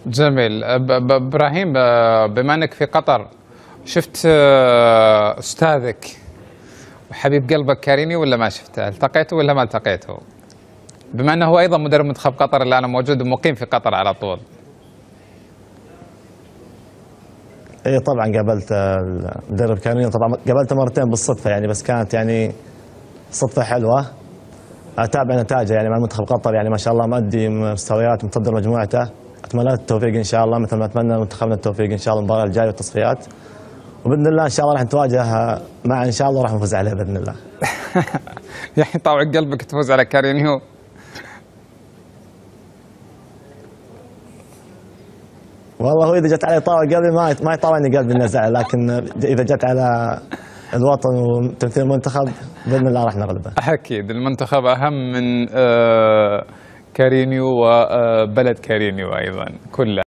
جميل. ابراهيم، بما انك في قطر، شفت استاذك وحبيب قلبك كاريني ولا ما شفته؟ التقيته ولا ما التقيته؟ بما انه هو ايضا مدرب منتخب قطر اللي انا موجود ومقيم في قطر على طول. اي طبعا قابلت المدرب كاريني، طبعا قابلته مرتين بالصدفه يعني، بس كانت يعني صدفه حلوه. اتابع نتائجه يعني مع منتخب قطر، يعني ما شاء الله مؤدي مستويات، متصدر مجموعته. اتمنى له التوفيق ان شاء الله، مثل ما اتمنى منتخبنا التوفيق ان شاء الله المباراه الجايه والتصفيات. وباذن الله ان شاء الله راح نتواجه معه ان شاء الله، وراح نفوز عليه باذن الله. يعني طاوع قلبك تفوز على كارينيو؟ والله هو اذا جت علي طاوع قلبي ما يطاوعني قلبي انه زعل، لكن اذا جت على الوطن وتمثيل المنتخب باذن الله راح نغلبه. اكيد المنتخب اهم من كارينيو وبلد كارينيو ايضا كله.